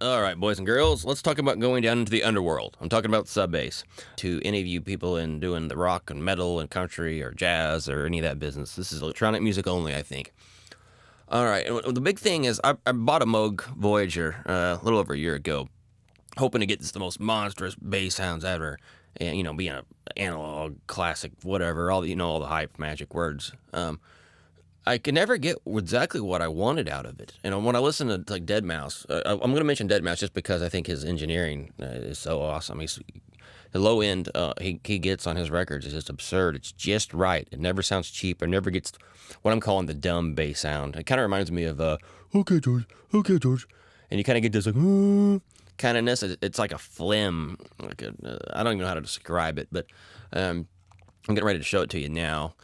All right, boys and girls, let's talk about going down into the underworld. I'm talking about sub bass. To any of you people in doing the rock and metal and country or jazz or any of that business, this is electronic music only, I think. All right, and the big thing is I bought a Moog Voyager a little over a year ago, hoping to get the most monstrous bass sounds ever, and being an analog classic, whatever, all the hype magic words. I could never get exactly what I wanted out of it. And when I listen to like Deadmau5, I'm going to mention Deadmau5 just because I think his engineering is so awesome. The low end he gets on his records is just absurd. It's just right. It never sounds cheap. It never gets what I'm calling the dumb bass sound. It kind of reminds me of okay George, and you kind of get this like kind ofness. It's like a phlegm. I don't even know how to describe it, but I'm getting ready to show it to you now.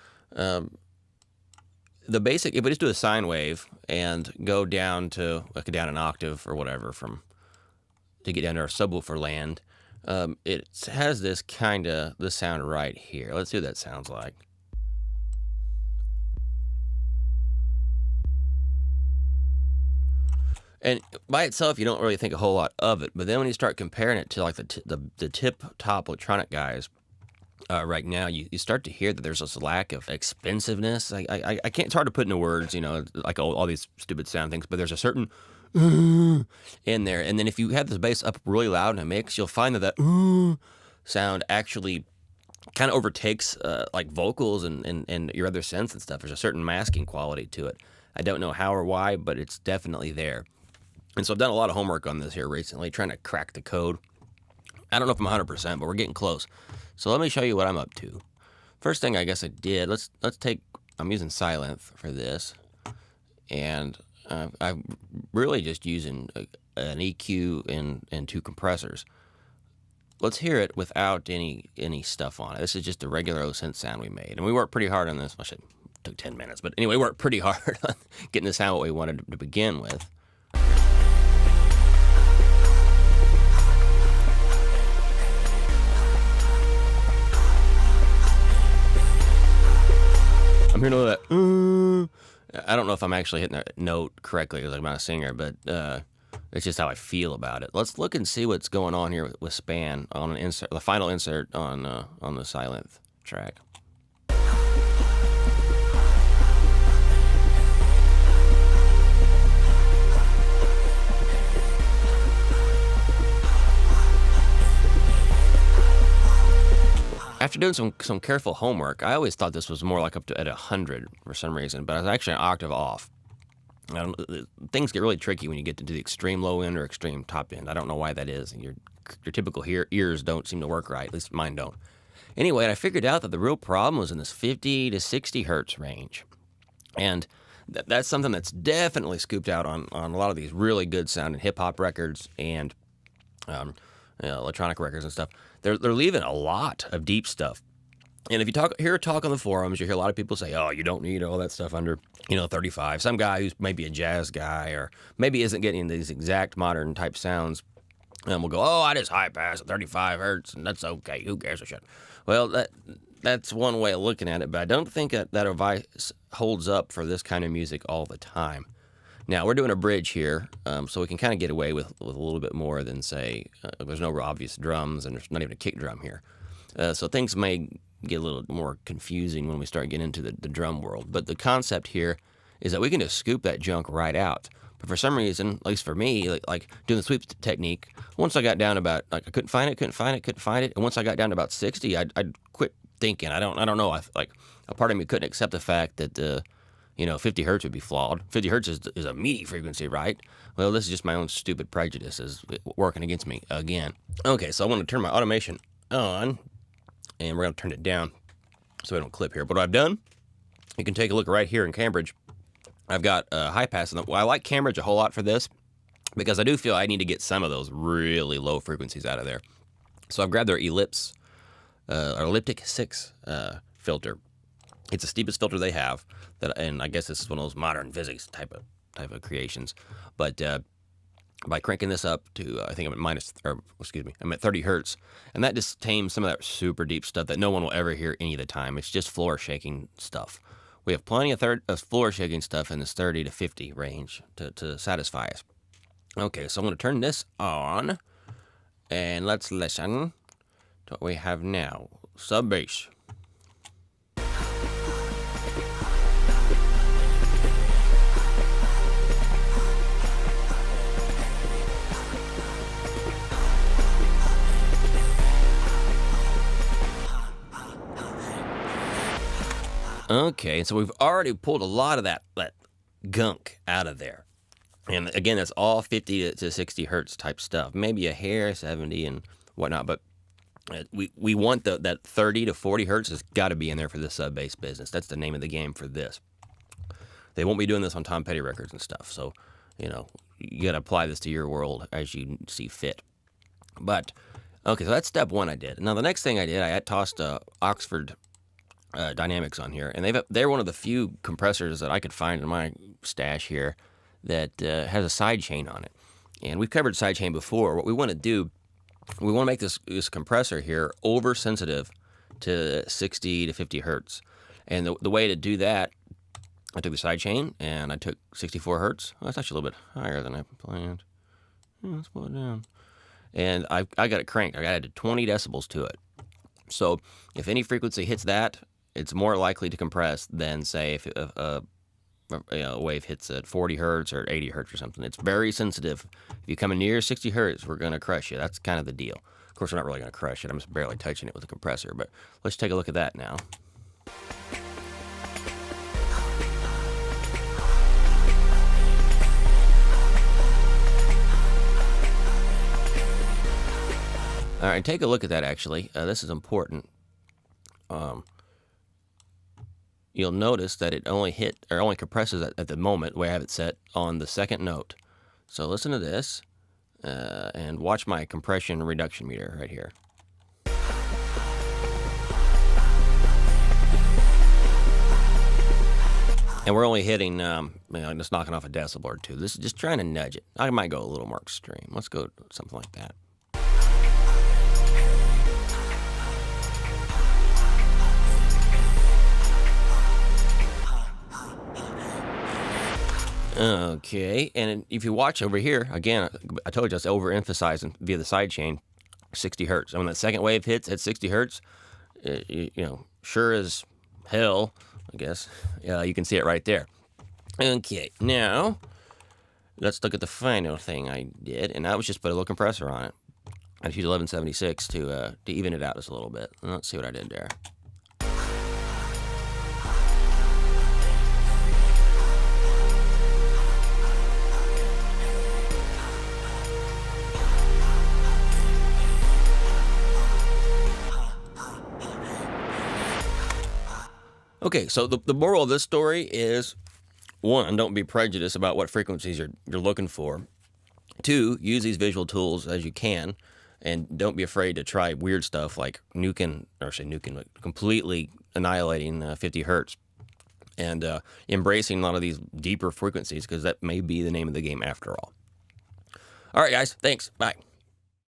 The basic, if we just do a sine wave and go down to down an octave or whatever to get down to our subwoofer land, it has this sound right here. Let's see what that sounds like. And by itself, you don't really think a whole lot of it, but then when you start comparing it to like the tip top electronic guys. Right now, you start to hear that there's this lack of expensiveness. I can't. It's hard to put into words, like all these stupid sound things. But there's a certain in there, and then if you have this bass up really loud in a mix, you'll find that sound actually kind of overtakes like vocals and your other synths and stuff. There's a certain masking quality to it. I don't know how or why, but it's definitely there. And so I've done a lot of homework on this here recently, trying to crack the code. I don't know if I'm 100%, but we're getting close. So let me show you what I'm up to. First thing I guess I did, let's take, I'm using Sylenth for this, and I'm really just using an EQ and two compressors. Let's hear it without any stuff on it. This is just a regular synth sound we made, and we worked pretty hard on this. It took 10 minutes, but anyway, we worked pretty hard on getting the sound what we wanted to begin with. I'm hearing all that. I don't know if I'm actually hitting that note correctly because I'm not a singer, but it's just how I feel about it. Let's look and see what's going on here with Span on an insert, the final insert on the Sylenth track. After doing some careful homework, I always thought this was more like up to at 100 for some reason, but I was actually an octave off. Things get really tricky when you get to the extreme low end or extreme top end. I don't know why that is. Your typical ears don't seem to work right. At least mine don't. Anyway, I figured out that the real problem was in this 50 to 60 hertz range, and that's something that's definitely scooped out on a lot of these really good sounding hip hop records and electronic records and stuff. They're leaving a lot of deep stuff. And if you hear talk on the forums, you hear a lot of people say, oh, you don't need all that stuff under, 35. Some guy who's maybe a jazz guy or maybe isn't getting these exact modern type sounds and will go, oh, I just high pass at 35 hertz and that's okay. Who cares a shit? Well, that's one way of looking at it, but I don't think that advice holds up for this kind of music all the time. Now, we're doing a bridge here, so we can kind of get away with a little bit more than, say, there's no real obvious drums, and there's not even a kick drum here. So things may get a little more confusing when we start getting into the drum world. But the concept here is that we can just scoop that junk right out. But for some reason, at least for me, like doing the sweep technique, once I got down about, I couldn't find it. And once I got down to about 60, I'd quit thinking. I don't know. A part of me couldn't accept the fact that 50 hertz would be flawed. 50 hertz is a meaty frequency, right? Well, this is just my own stupid prejudices working against me again. Okay, so I want to turn my automation on, and we're going to turn it down so we don't clip here. But what I've done, you can take a look right here in Cambridge. I've got high pass. I like Cambridge a whole lot for this because I do feel I need to get some of those really low frequencies out of there. So I've grabbed their Ellipse, or Elliptic 6 filter. It's the steepest filter they have, and I guess this is one of those modern physics type of creations. But by cranking this up to, I think I'm at 30 hertz, and that just tames some of that super deep stuff that no one will ever hear any of the time. It's just floor shaking stuff. We have plenty of floor shaking stuff in this 30 to 50 range to satisfy us. Okay, so I'm going to turn this on, and let's listen to what we have now. Sub bass. Okay, so we've already pulled a lot of that gunk out of there. And again, that's all 50 to 60 hertz type stuff. Maybe a hair 70 and whatnot, but we want that 30 to 40 hertz has got to be in there for this sub bass business. That's the name of the game for this. They won't be doing this on Tom Petty records and stuff, so you got to apply this to your world as you see fit. But okay, so that's step one I did. Now the next thing I did, I tossed Oxford Dynamics on here, and they're one of the few compressors that I could find in my stash here that has a side chain on it. And we've covered side chain before. What we want to do, we want to make this compressor here oversensitive to 60 to 50 hertz. And the way to do that, I took the side chain and I took 64 hertz. Well, that's actually a little bit higher than I planned. Let's pull it down. And I got it cranked. I added 20 decibels to it. So if any frequency hits that, it's more likely to compress than, say, if a wave hits at 40 hertz or 80 hertz or something. It's very sensitive. If you come near 60 hertz, we're going to crush you. That's kind of the deal. Of course, we're not really going to crush it. I'm just barely touching it with a compressor. But let's take a look at that now. All right, take a look at that, actually. This is important. You'll notice that it only compresses at the moment where I have it set on the second note. So listen to this and watch my compression reduction meter right here. And we're only hitting, just knocking off a decibel or two. This is just trying to nudge it. I might go a little more extreme. Let's go something like that. Okay, and if you watch over here, again, I told you I was overemphasizing via the side chain, 60 hertz. And when that second wave hits at 60 hertz, sure as hell, I guess, you can see it right there. Okay, now, let's look at the final thing I did, and that was just put a little compressor on it. I used 1176 to even it out just a little bit. Let's see what I did there. Okay, so the moral of this story is, 1, don't be prejudiced about what frequencies you're looking for. 2, use these visual tools as you can, and don't be afraid to try weird stuff like completely annihilating 50 hertz, and embracing a lot of these deeper frequencies, because that may be the name of the game after all. All right, guys, thanks. Bye.